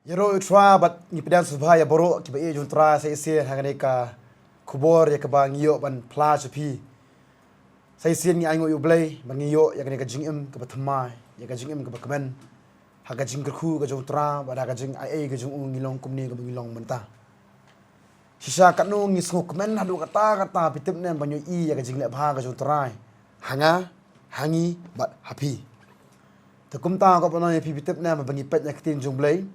Yaro utra bat ni pedan subhaya borok ki ba juntra sai sien hanganeka kubor ya kabang yo ban plage pi sai sien ni aingo yu blay ban yo ya kaneka jingim ka batmai ya ka jingim ka bakmen haga jing khu ka juntra ba da ka jing ai ka jung ngilong kumni ka ngilong menta sisa kanu ngi snguk men hadu kata pitip nen banyo I ya ka jing le bha ka juntra hanga hangi bat happy takum ta ko panai pi pitip nen ba ngi pet ya kitin jung blay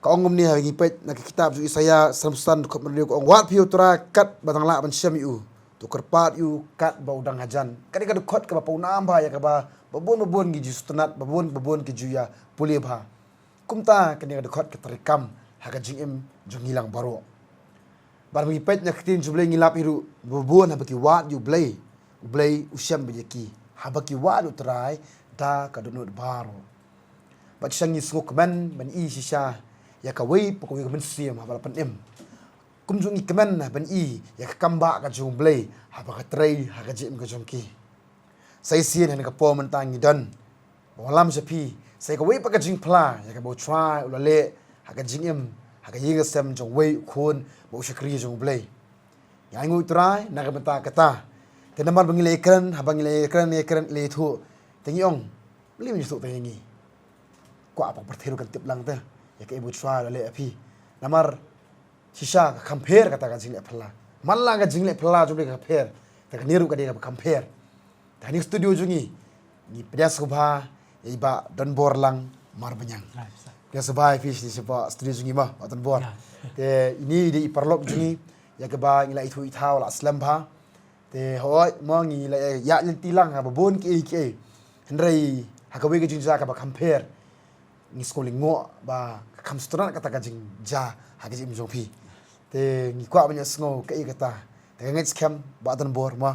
kaong ni hari pet nak kitab ju Isaya samsan ko meriu ko wat piu tra kat batang la ban syam yu tu kerpat yu kat ba udang hajan kadi ka khot ka ba paunam ba ya ka ba babon gi justenat babon gi juya puli ba kumta kani ka khot ka terikam haga jingim jung hilang baro bar mi pet nak tin jublay ngilap hiru babon ha baki wat yu blay usyam bejeki ha baki wat utrai da ka dunut baro ba changi snguk man ban I shisha ya ka wei pokoi ka mensiam ha balapan em kumjung ikemen ban I ya ka kamba ka jung blay ha ba ka trei ha ka jim ka jongki sai sien han ka po man tang dan bolam japi sai ka wei pa ka jing pla ya ka bo try ulale ha ka jing em ha ka yinga sem jong wei khun bo shakri jong blay ya ngu try na ka benta kata te namar bangile ekran ha bangile ekran le thu tengyong lim ni su tengi kwa pa pertheru kan tip lang te ya ke ibu chwa le api namar shisha compare kata ka jingle phla malla ka jingle phla jumle ka compare ta ka niru ka de ka compare ta ni studio jungi ni pedas subha iba dan borlang mar banyang pedas subha fish di sepa studio jungi ma dan bor te ini di parlok jungi ya ke ba ngila itu ithau la aslam bha te hoi mo ngi la ya tilang ha babon ki hendrai ha ka we ka jinja ka ba compare ni schooling ngo ba kam student kata kajing ja hagi jim jong pi te ni kwa banya sngo ke kata te ngai scam ba dan bor ma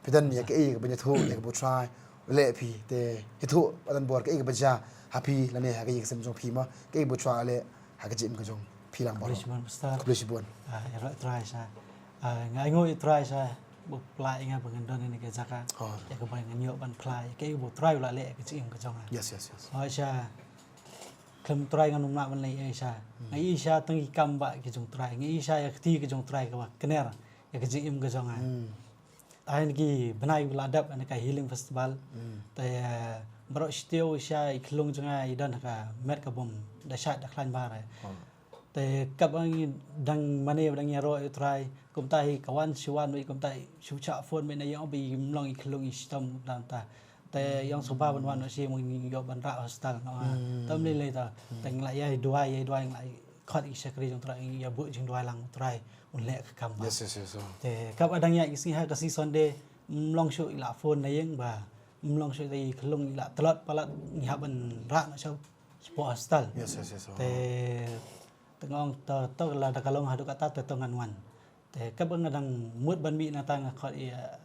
pidan ya ke banya thu ya bo try le pi te itu dan bor ke ba ja happy la ne hagi sem jong pi ma ke bo try le hagi jim ka jong pi lang bor Blisbon ya ra try sa ngai ngo try sa bo plai nga bangan ni ke jaka ya ke bangan yo ban plai ke bo try la le ke jim ka jong yes ha sa kem try ngan nak ban lai Aisha ngai Aisha tang ikam ba ki jong try ngai Aisha ya ti ki jong try ka ba kener ya ke jim ka jong ai ki banai ladap an ka healing festival ta bro stio Aisha ikhlung jong ai dan ka met ka bom da shat da klan ba ra ta kap ang dang mane dang ya ro try kum tai kawan siwan wi kum tai su cha phone me na yang bi mlong ikhlung istam dan ta te yang soba ban si mung yo ban ra hostal no tam le le ta teng la ya dua lai khot I sakri jong trai ya bu jing dua lang trai un le ka kam yes te kap adang ya isi ha ka si sonde mlong shu ila phone na yang ba mlong shu dei khlung ila tlat palat ni ha ban ra na so sport hostal yes te tengong to la da kalong hadu kata te tongan wan te kap ngadang mut ban mi na tang khot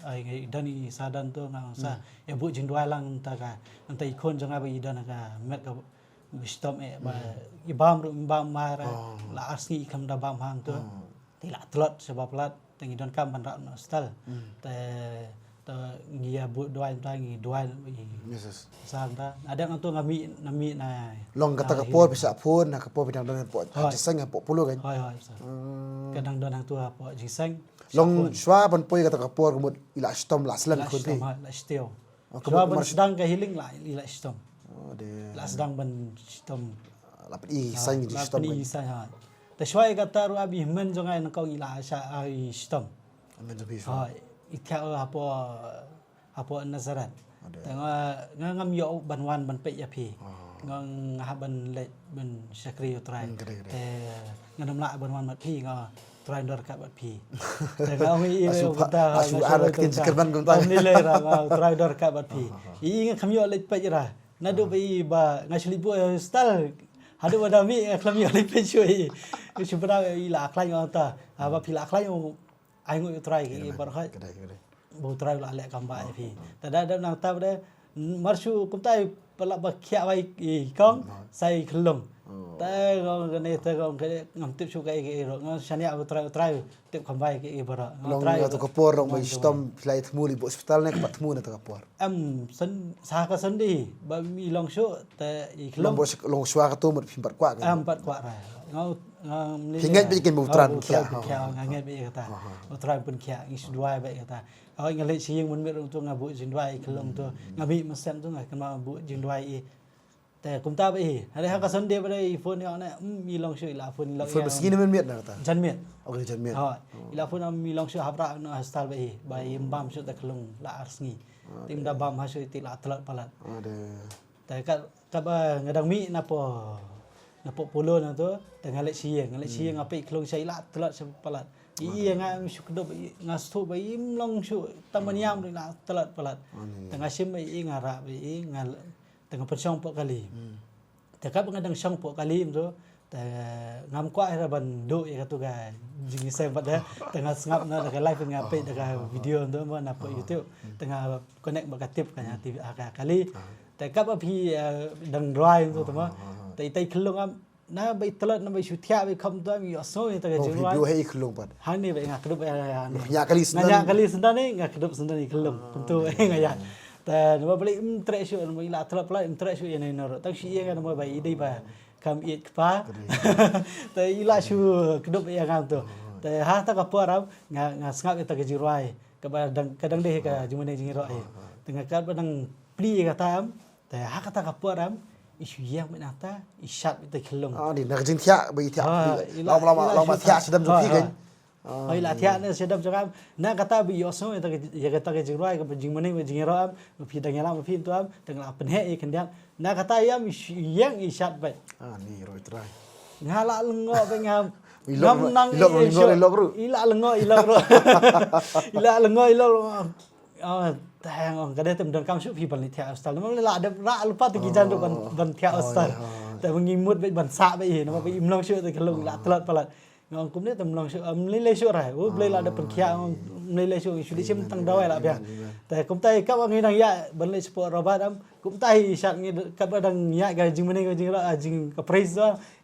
ai ngai dani sadan to ngang sa ya bu jing dua lang ta ka antai khon janga ba idan ka met ka wisdom ba ibam mara la asni kam da bam hang to ti la tlot sebab lat tengi don kam ban ra no stal te to ngia bu dua ngi dua yes sang ta ada ngang to ngami na long kata ka por bisa phone na ka por bidang dan po jisang po pulo kan hoi kadang don hang tu po jisang long shwa ban poi kata ka por kumut ila stom la slan khun pi la stio shwa ban sedang ka healing la ila stom de la sedang ban stom la pi sang di stom kan isa ha ta shwa kata ru abi men jongai na kau ila sa ai stom amen to pi hoi ikha apa nazarat ngam yo ban wan ban pe ya pi ngang ha ban le ban sakri trai ngam la ban wan mat pi nga trai dor ka bat pi te ga mi ta asu ara kin sikirban kum ta ni le ra trai dor ka bat pi I ngam yo le pe ra na do pi ba ngasli bu stal hadu wada mi khlam yo le pe chui subra ila khlai ta ba pi la khlai ai ngoi try ki bar khai bo try la le kam ba phi ta da nang ta de marsu kum tai pelak bakia baik kong sai kelong. Ta gong kene ta gong kene ngam tip suka ke ro ngam shania try tip kambai ke ibara. Long tu kapor long bai stom play tmu li hospital nek pat tmu na tu kapor. Sen sa ka sen di ba mi long shu ta i kelong. Long swa ka tu mut pimpat kwa ke. Pat kwa ra. Ngau Hingat bi ken mutran kia. Ngangat bi kata. Utran pun kia is dua ba kata. Ai ngalai siang mun mi tu ngabu jin dua i kelong tu ngabi masam tu ngai kan ma bu jin dua i แต่กุมตาไปอะไรฮะก็สันเดียไปได้โฟนเนี่ยนะมีลองชื่อลาโฟนลอง Phun meski ni men miet na kata. จันเมียด Okey jan miet. อ๋อลาโฟนมีลองชื่อฮับระno hostalไปใบบัมชื่อตะคลุงละอาร์สงีติมดาบัมฮะชื่อติละตลอดปลัด Ada. แต่ก็ngedang mi napo pulo na toแต่ngale siang apa iklong sai la tolot sepalat iya nga syukdo nga sto ba im long shu tamaniam la tolot palat tengah sim ba ngara ba tengah persong pok kaliแต่ก็ngadang syong pok kali tuแต่ngam kwa era ban do ya tu ga jing sai pada tengah ngap na ka live ngape da video tu ma na po YouTube tengah connect ba katip ka TV kali แต่ก็พี่ดังรายตัวมั้งแต่ไต่คลุงอ่ะน่าไปตลอดน่าไปชุดเที่ยวไปคำตัวมีอโซ่แต่ก็จุดราย Video hai kelung pat. ฮันนี่ไปงานกระดุบอะไร Ya kali งานกะลิสันดานนี่งานกระดุบสันดานนี่คลุงคุณตัวเองไงอ่ะแต่น่าไปเลยเทรชน่าไปละตลอดไปเทรชยังไงนรตั้งชี้กันน่าไปได้ไปคำอีกป้าแต่อีละชูกระดุบยังไงตัวแต่ฮะถ้ากับพวกเรางานสงับแต่ก็จุดรายkadang deh ka juman jing ro ai tengah kan badang pli ka tamแต่หากta kapur ram isu yang menata isyat itu kelong Ni nak jing thia bai thia. Long ma thia sedam ju pi kan. Oi la thia ne sedam jam na kata bi yoso itu ya kata ke jingrai ke jing mane jing ro am pi dang yalam pi tu am tengah pen he ikan dia na kata yam isu yang isyat bai Ni roi try. ngala lengo pe ngam Ilok bro. ila lengo ila lengo tang on kada tem dan kam shu pi ban thia astal no la ada ra lupa tu kijan tu ban thia astalแต่mengimut be ban sa be no be imlong shu te kelung la tlat palat ngong kum ni tem long shu le shu ra wo ble la ada perkhia le shu shu di sim tang dawai la bia แต่kum tai ka ngi nang ya ban le sport robat am kum tai syak ngi ka dang ya ga jing mene ga jing ra jing ka praise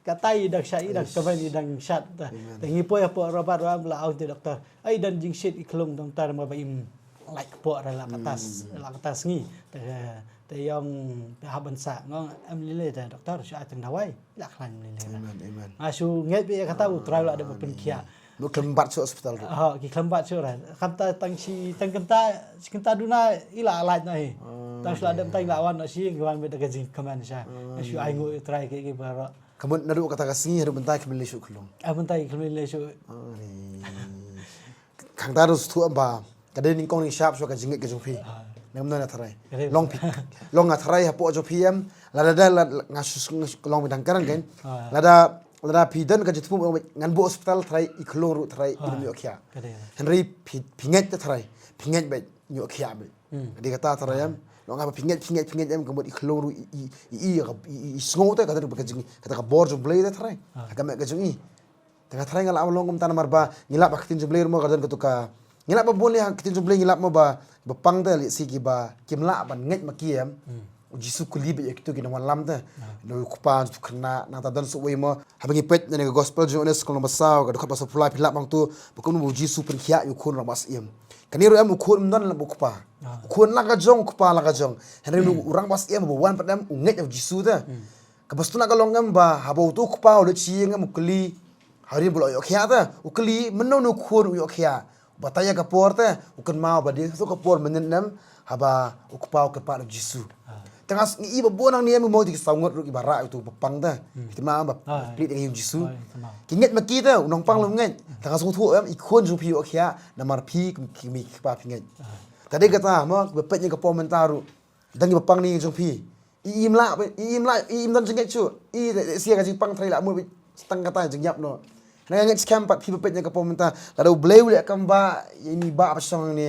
ka tai dak syai dak ka ban dang syatแต่ngi po ya po robat am la au te doktor ai dan jing shit iklung tong tar ma ba im like po ra la katas ngiแต่ยองไปหาบันสะงอมลิเลแต่doktor syu ateng dawai la khlan lile Amen. asu nget be kata utrai la ada pen kia Lu kelembat su hospital. ki klembat syu ra kata tang si tang kenta duna ila alaj nai tang sla ada tang lawan si ngwan be daga jing kaman sya asu ai ngo utrai ke bara Kamun nadu kata kasih hadu bentai kemen lesu kelung. abentai khlmi le syu Ni. Kang tarus tu amba. Kadai ning kong ning sharp so ka jingit ke jumpi. Nam na tharai. Long atharai ha po jo PM la da ngasus long bidang karang kan. La pidan ka jitpu ngan bo hospital tharai iklong ru tharai ilmi okya. Henry pinget ta tharai. Pinget be nyu okya be. Di kata tharai am long apa pinget am kemut iklong ru i sngo ta kata ka jing kata ka bor jo blade tharai. Ka me ka jungi. Tengah tharai ngal awlong kum tan marba ngilap aktin jo blade mo kadan ka ngilap ba boleh kitin jumble ngilap mo ba bapang ta li sigi ba kimla ban nget makiem uji su kulib ya kitu gina lam ta no kupa tu kena na ta dan su we mo habangi pet ne gospel jones ko basau ga dokap supply pilap bang tu bukum uji su pen khia yu khun ramas iem kaniru am khun nan la kupa khun la ga jong kupa la ga jong henry nu urang bas iem bo wan padam nget uji su ta ka bastu na ga longam ba habo tu kupa lo chi ngam ukli hari bulo yo khia ta ukli menno nu khun yo khia bataya kapor te ukan mau ba dia so kapor menenam haba ukpau ke pak jisu tengah ni iba bonang ni mau di saungot ru ibara itu pepang ta kita mau ba plit dengan jisu kinget maki ta unong pang lo nget tengah sung thu em ikon ju pi okya namar pi kimi pa pinget tadi kata mo bepet ni kapor mentaru dangi pepang ni jung pi im dan jenget chu sia ka jing pang thai la mo setang kata jing yap no na ngit scam pat pi pepet nya ka pomenta la do bleu le kamba ini ba apa song ni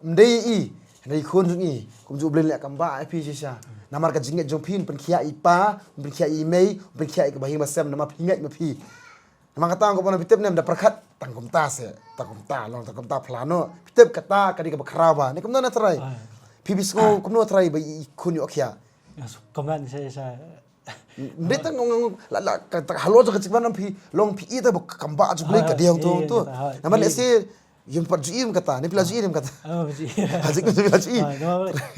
mdei i nei khun jung i kum ju bleu le kamba pi sisa namar ka jinget jong pin pen khia i pa pen khia i mei pen khia i ka bahi masam nama pinget ma pi nama kata ko pon pitep nem da perkhat tangkum ta se tangkum ta long tangkum ta plano pitep kata ka di ka bakraba ni kum na trai pi bisko kum no trai ba i khun yo khia Comment saya Ndeta ngong la halo jo kecik mana pi long pi ita bo kamba ju blek dia tu tu. Nama lesi yung parjiim kata, ni pelajiim kata. Ji. Hajik tu pelajiim.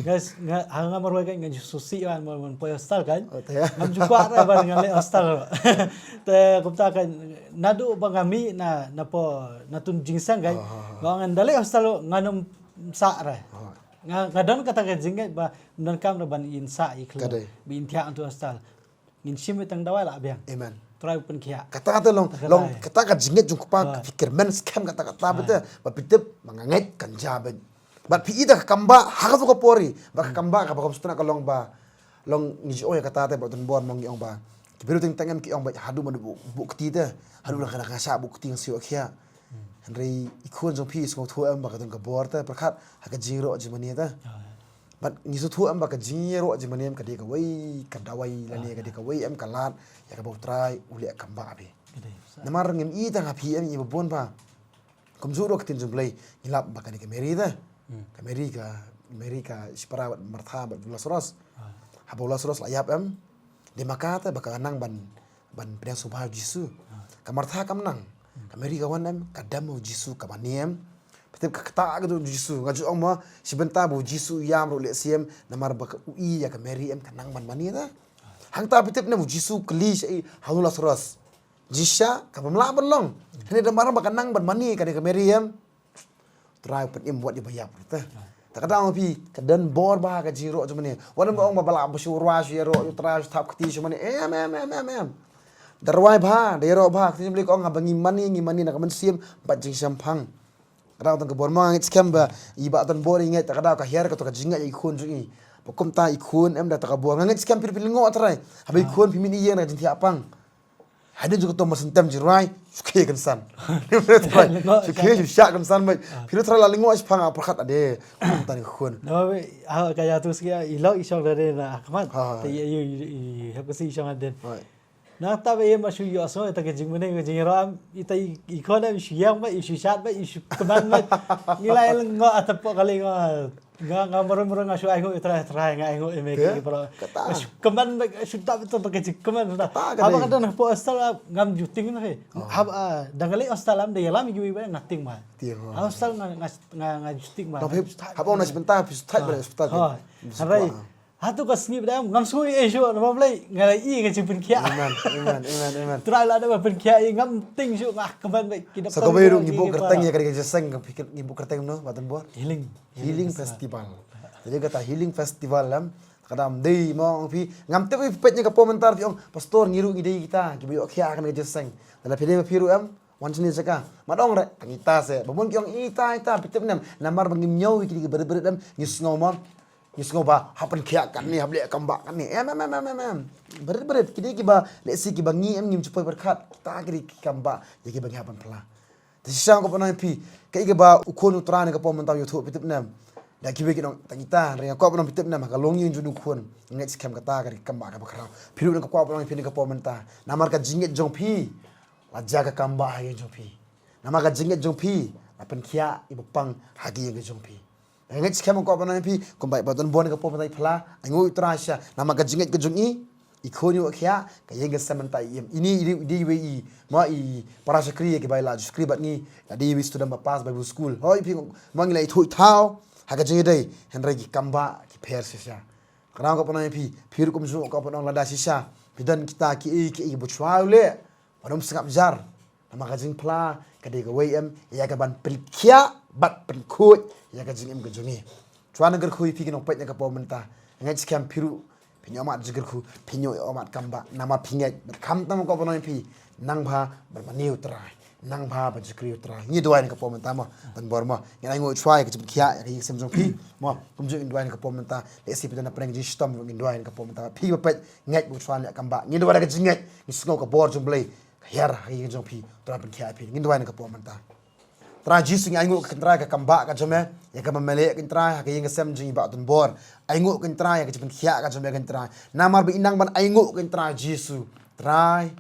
Guys, hanga marwai kan ngaju susi kan mon poy hostel kan. Ya. Ngam juga ra ba ngale hostel. Te kumta kan nadu bangami na po natun jingsang kan. Ngangan dale hostel nganum sa ra. Ngadon kata ka jingga ba non kam na ban insa iklo. Bi intia antu hostel. Ngin sim tang dawai la biang. Amen. Try pun kia. Kata long kata ka jinget jung kupa fikir men scam kata bete ba pitep manganget kanja ben. Ba pi ida kamba haka ko pori ba kamba ka ba komstuna ka long ba long ngi o ya kata te ba ton bon mong yong ba. Kibiru ting tangem ki yong ba hadu man bu kti te hadu la kana kasa bu kti si o kia. Henry ikon jong pi so thu am ba ka ton ka bor te prakhat haka jiro jimani te. But ni su thu am ba ka jiro jimani am ka de ka wai ka dawai la ne ka de ka wai am ka lat ya ka bau try uli kamba be. Namar ngem i tang api am i bon ba. Kom zuro ka tin jumblay ngilap ba ka ni ka merida. Ka Amerika ispara martha ba bulasros. Ha bulasros la yap am de makata ba ka nang ban pedang subha jisu. Ka martha kam nang. Ka Amerika wan am ka damo jisu ka baniem. Petep ka kata ga jisu ngaju ong ma sibenta bu jisu yam ro le siem namar ba ka ui ya ka meri am ka nang ban mani ta. Hang ta petep na bu jisu kli sei hanulas ros. Jisha ka pamla ban long. Hene da marang ba ka nang ban mani ka de ka meri am. Try pet im buat di bayap ta. Ta kadang pi ka dan bor ba ka jiro jumani. Wan ba ong ba bala bu surwa jiro tra tap kti jumani em. Darwai ba dero ba kti beli ko ong abangi mani na ka man siem ba jing sampang. Kadang tang kebor mang ngit scam ba iba tan boring ngit kadang ka hiar ka to ka jinga ikun ju i pokom ta ikun em da ta ka bor ngit scam pil ngo atrai habai ikun pimini yeng na jinti apang hada juga to masentem jirai suke kan san suke ju syak kan san mai pil tra la lingo is pang apakhat ade kum tan ikun no kaya tu skia ilo isong dari na akmat te yu hapsi isong aden na tabe em asu yo so ta ke jingmene ke jingram ita ikona siyang ba isu shat ba isu keman ba ngilai ngo atapo kali nga moro nga su ai ngo tra nga ngo eme ke pro keman ba su ta to ke keman ta aba kada na po astal ngam juting na he hab dangali astalam de yalam yu ba nothing ma astal nga juting ma habo na sebentar pistat ba hospital harai hatu ka snip dam ngam sui esho na mamlai ngai i ke jipin kia Amen. try la da pen kia i ngam ting su ngah keban ba kidap Sa kabayro ngibo kerteng ya kadang jeseng pikir ngibo kerteng no batan bor healing festival. Jadi kata healing festival lam kadam dei mo pi ngam te pet nya ka komentar pi ong pastor ngiru ngidei kita kibo kia kan jeseng. Dala pede piru am wan sini saka madong re kita se babon ki ong ita pitep nam namar bangim nyau ki berit am ngis ngomong Nisgoba hapen kia kan ni hable kambak kan ni em berit kini kiba lesi kiba ngi em ngim cupai berkat kita kiri kambak jadi bagi hapen pela tisang ko panai pi kai kiba ukon utrane ka pom mentau YouTube pitip nam da kibe kinong tangita ringa ko panai pitip nam ka longi junu kun ngai skam kata kiri kambak ka bakrau piru ka ko panai pi ni ka pom menta namar ka jinget jong pi laja ka kambak hagi jong pi namar ka jinget jong pi hapen kia ibu pang hagi jong pi Ngai skam ko apa nanti kombai baton bon ka pom tai phala angu trasha nama ka jinget ka jungi ikoni wa khia ka yeng samanta yem ini di ma i para sakri ke bai la skri bat ni di wi student ba pass bible school hoi pi mangi lai thui thao ha ka jingi dai henry ki kamba ki pher sisa kana ko panai pi phir kum su ko panong lada sisa bidan kita ki bu chwaule panom singap jar nama ka jing phala ka de ka wei em ya ka ban prikhia bat pen khut ya ka jing em ka jungi chwana gar khui pi kinong pet ya ka pomenta ngai skam phiru pinyo mat jigar khu pinyo omat kamba nama pingai kham tam ko bonoi pi nang bha bar maniu trai nang bha ba jikri trai ni doai ka pomenta ma tan bor ma ngai ngoi chwai ka khia ya ki sem jong pi ma kum ju indwai ka pomenta le si pitana preng ji stom ngin doai ka pomenta pi ba pet ngai bu chwan ya kamba ni doai ka jingai ni sngo ka bor jong blai hiar hi jong pi tra pen khia pi ngin doai ka pomenta tra jisu ngai ngu kentra ka kamba ka jome ya ka mamele kentra ka yeng sem jing ba tun bor ai ngu kentra ya ka jipen khia ka jome kentra namar bi inang ban ai ngu kentra jisu trai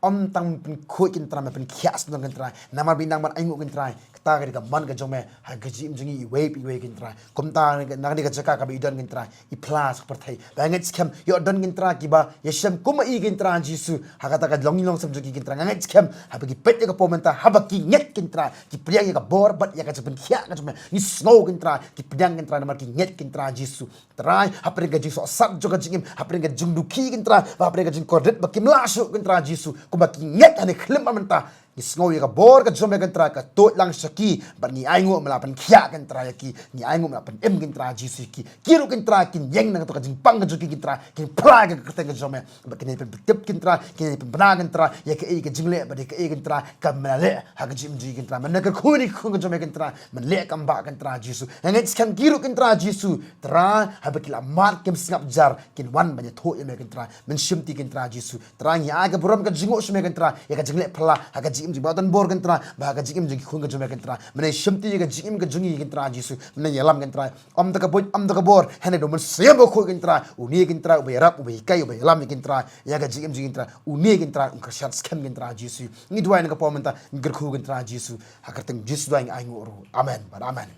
om tang pen khoi kentra ma pen khia snon kentra namar bi inang ban ai ngu kentra ta ka man ka jome ha ka ji imjingi i wave kin tra kum ta na ni ka jaka ka bi don kin tra i plus per thai ba ngai scam yo don kin tra ki ba yesham kuma i kin tra jisu ha ka ta ka long sam kin tra ngai scam ha ba ki pet ka pomenta ha ba ki nget kin tra ki priang ka bor bat ya ka japan khia ka jome ni snow kin tra ki priang kin tra na ki nget kin tra jisu trai ha pre ka jisu sat jo ka jingim ha pre ka jung du ki kin tra ba pre ka jing kordet ba kim la su kin tra jisu ko ba ki nget ane khlim amenta ni snow ya ka bor ka jome kin tra ka to lang saki ba ni aingo melapan khia kin tra ya ki ni aingo melapan em kin tra jisu ki kiru kin tra kin yeng na to ka jing pang ka jo kin tra kin pla ka ka jome ba kin pen tip kin tra kin pen bana kin tra ya ka e ka jingle ba de ka e kin tra ka mele ha ka jim ji kin tra man ka khuni khung ka jome kin tra man le kam ba kin tra jisu ngai skam kiru kin tra jisu tra ha ba kila mat kem singap jar kin wan ba ne tho ya kin tra men shimti kin tra jisu tra ya ga buram ka jingo shme kin tra ya ka jingle pla ha ka jim ji ba dan bor kin tra ba ka jim ji khung ka jome kin tra men shimti ya ka jim ka jungi kin tra jisu men ya lam kin tra am da ka bor hene do men sem ko kin tra uni kin tra ba rap ba kai ba lam kin tra ya ka jim ji kin tra uni kin tra ka shat skam kin tra jisu ni dua ni ka pomenta ngir khu kin tra jisu ha ka teng jisu dai ai ngoro amen ba amen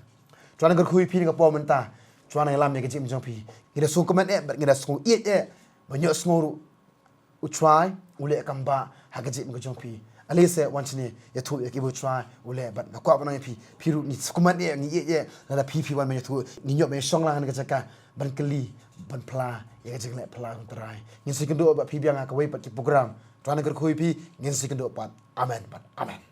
chuan ngir khu pi ni ka pomenta chuan lam ni ka jim jong pi ngira su comment e ngira su e ba nyo sngoru u try ule kamba ha ka jim ka jong pi alise wanchini ya thu ya kibu try ule but na kwa bana pi piru ni comment e ni e na pi wan me thu ni nyo me song lang ka jaka ban keli ban pla ya ka jingle pla try ni sikendo ba pi biang ka wei pat ki program chuan ngir khu pi ngin sikendo pat amen but amen